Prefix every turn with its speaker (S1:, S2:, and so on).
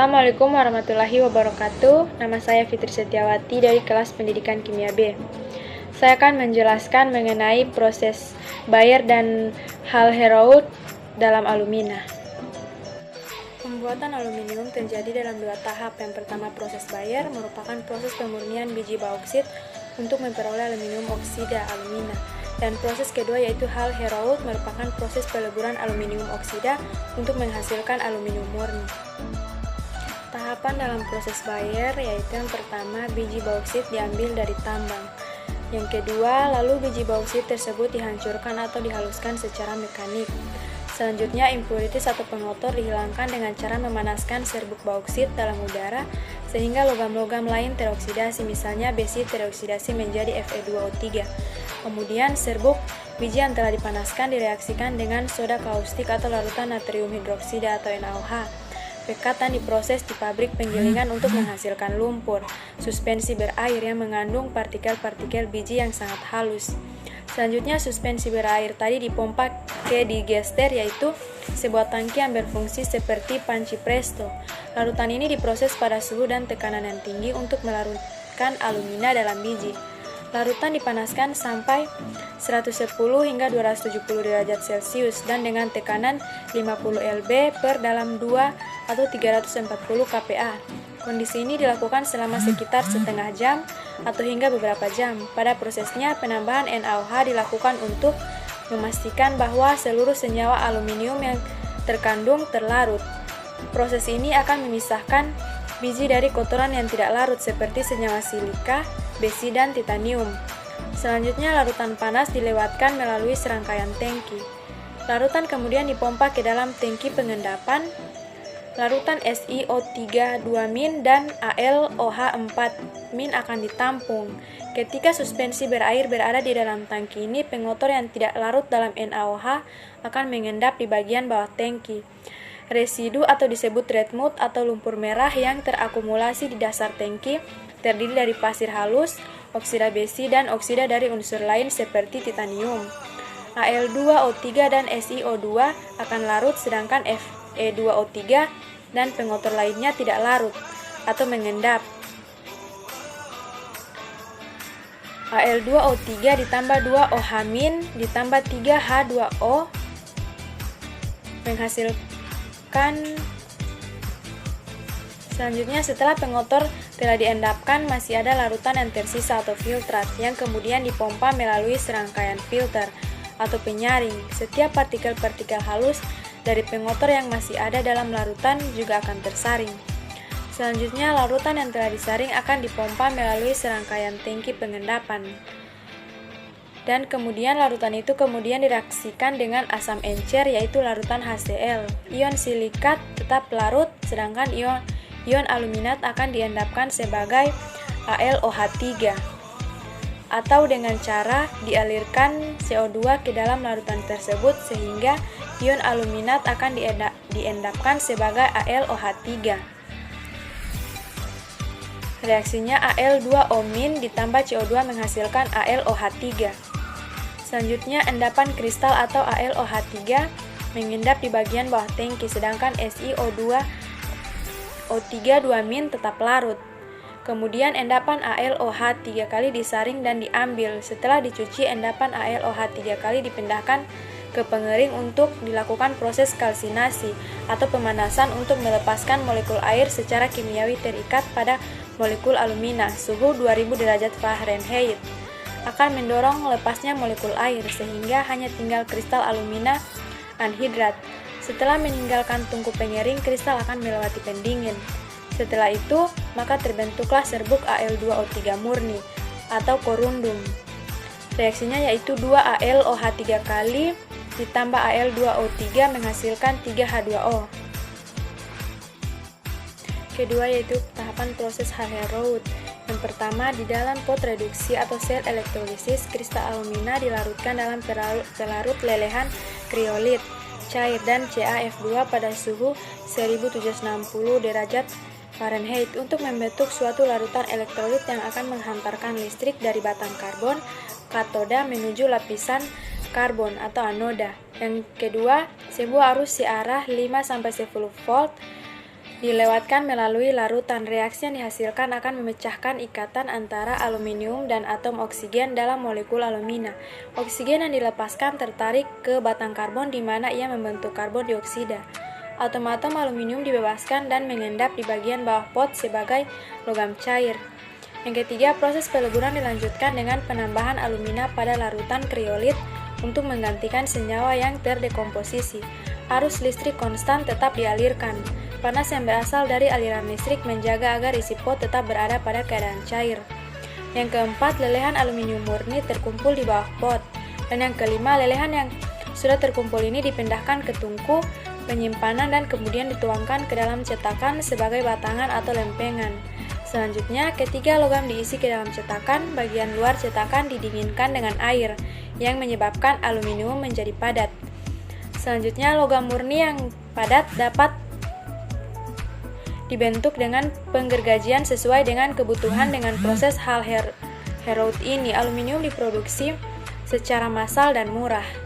S1: Assalamualaikum warahmatullahi wabarakatuh. Nama saya Fitri Setiawati dari kelas pendidikan kimia B. Saya akan menjelaskan mengenai proses Bayer dan Hall-Héroult dalam alumina. Pembuatan aluminium terjadi dalam dua tahap. Yang pertama, proses Bayer merupakan proses pemurnian biji bauksit untuk memperoleh aluminium oksida alumina. Dan proses kedua yaitu Hall-Héroult merupakan proses peleburan aluminium oksida untuk menghasilkan aluminium murni. Tahapan dalam proses Bayer yaitu yang pertama, biji bauksit diambil dari tambang. Yang kedua, lalu biji bauksit tersebut dihancurkan atau dihaluskan secara mekanik. Selanjutnya, impurities atau pengotor dihilangkan dengan cara memanaskan serbuk bauksit dalam udara sehingga logam-logam lain teroksidasi, misalnya besi teroksidasi menjadi Fe2O3. Kemudian, serbuk biji yang telah dipanaskan direaksikan dengan soda kaustik atau larutan natrium hidroksida atau NaOH. Pekatan diproses di pabrik penggilingan untuk menghasilkan lumpur, suspensi berair yang mengandung partikel-partikel biji yang sangat halus. Selanjutnya, suspensi berair tadi dipompa ke digester, yaitu sebuah tangki yang berfungsi seperti panci presto. Larutan ini diproses pada suhu dan tekanan yang tinggi untuk melarutkan alumina dalam biji. Larutan dipanaskan sampai 110 hingga 270 derajat Celcius dan dengan tekanan 50 lb per dalam 2 atau 340 kPa. Kondisi ini dilakukan selama sekitar setengah jam atau hingga beberapa jam. Pada prosesnya, penambahan NaOH dilakukan untuk memastikan bahwa seluruh senyawa aluminium yang terkandung terlarut. Proses ini akan memisahkan biji dari kotoran yang tidak larut seperti senyawa silika, besi, dan titanium. Selanjutnya, larutan panas dilewatkan melalui serangkaian tangki. Larutan kemudian dipompa ke dalam tangki pengendapan. Larutan SiO3 2- dan AlOH4- akan ditampung. Ketika suspensi berair berada di dalam tangki ini, pengotor yang tidak larut dalam NaOH akan mengendap di bagian bawah tangki. Residu atau disebut red mud atau lumpur merah yang terakumulasi di dasar tangki terdiri dari pasir halus, oksida besi, dan oksida dari unsur lain seperti titanium. Al2O3 dan SiO2 akan larut, sedangkan Fe2O3 dan pengotor lainnya tidak larut atau mengendap. Al2O3 ditambah 2OH- ditambah 3H2O menghasilkan. Selanjutnya, setelah pengotor telah diendapkan, masih ada larutan yang tersisa atau filtrat yang kemudian dipompa melalui serangkaian filter atau penyaring. Setiap partikel-partikel halus dari pengotor yang masih ada dalam larutan juga akan tersaring. Selanjutnya, larutan yang telah disaring akan dipompa melalui serangkaian tangki pengendapan. Dan kemudian larutan itu kemudian direaksikan dengan asam encer, yaitu larutan HCl. Ion silikat tetap larut, sedangkan ion aluminat akan diendapkan sebagai AlOH3 atau dengan cara dialirkan CO2 ke dalam larutan tersebut sehingga ion aluminat akan diendapkan sebagai AlOH3. Reaksinya Al2O- ditambah CO2 menghasilkan AlOH3. Selanjutnya, endapan kristal atau AlOH3 mengendap di bagian bawah tangki, sedangkan SiO2O3 tetap larut. Kemudian endapan AlOH 3 kali disaring dan diambil. Setelah dicuci, endapan AlOH 3 kali dipindahkan ke pengering untuk dilakukan proses kalsinasi atau pemanasan untuk melepaskan molekul air secara kimiawi terikat pada molekul alumina. Suhu 2000 derajat Fahrenheit akan mendorong lepasnya molekul air sehingga hanya tinggal kristal alumina anhidrat. Setelah meninggalkan tungku pengering, kristal akan melewati pendingin. Setelah itu, maka terbentuklah serbuk Al2O3 murni atau korundum. Reaksinya yaitu 2AlOH3 kali ditambah Al2O3 menghasilkan 3H2O. Kedua yaitu tahapan proses Hall-Héroult. Yang pertama, di dalam pot reduksi atau sel elektrolisis, kristal alumina dilarutkan dalam pelarut lelehan kriolit cair dan CaF2 pada suhu 1760 derajat Fahrenheit untuk membentuk suatu larutan elektrolit yang akan menghantarkan listrik dari batang karbon katoda menuju lapisan karbon atau anoda. Yang kedua, sebuah arus searah 5-10 volt dilewatkan melalui larutan. Reaksi yang dihasilkan akan memecahkan ikatan antara aluminium dan atom oksigen dalam molekul alumina. Oksigen yang dilepaskan tertarik ke batang karbon di mana ia membentuk karbon dioksida. Atom-atom aluminium dibebaskan dan mengendap di bagian bawah pot sebagai logam cair. Yang ketiga, proses peleburan dilanjutkan dengan penambahan alumina pada larutan kriolit untuk menggantikan senyawa yang terdekomposisi. Arus listrik konstan tetap dialirkan. Panas yang berasal dari aliran listrik menjaga agar isi pot tetap berada pada keadaan cair. Yang keempat, lelehan aluminium murni terkumpul di bawah pot. Dan yang kelima, lelehan yang sudah terkumpul ini dipindahkan ke tungku penyimpanan dan kemudian dituangkan ke dalam cetakan sebagai batangan atau lempengan. Selanjutnya, ketiga logam diisi ke dalam cetakan, bagian luar cetakan didinginkan dengan air yang menyebabkan aluminium menjadi padat. Selanjutnya, logam murni yang padat dapat dibentuk dengan penggergajian sesuai dengan kebutuhan. Dengan proses Hall-Héroult ini, aluminium diproduksi secara massal dan murah.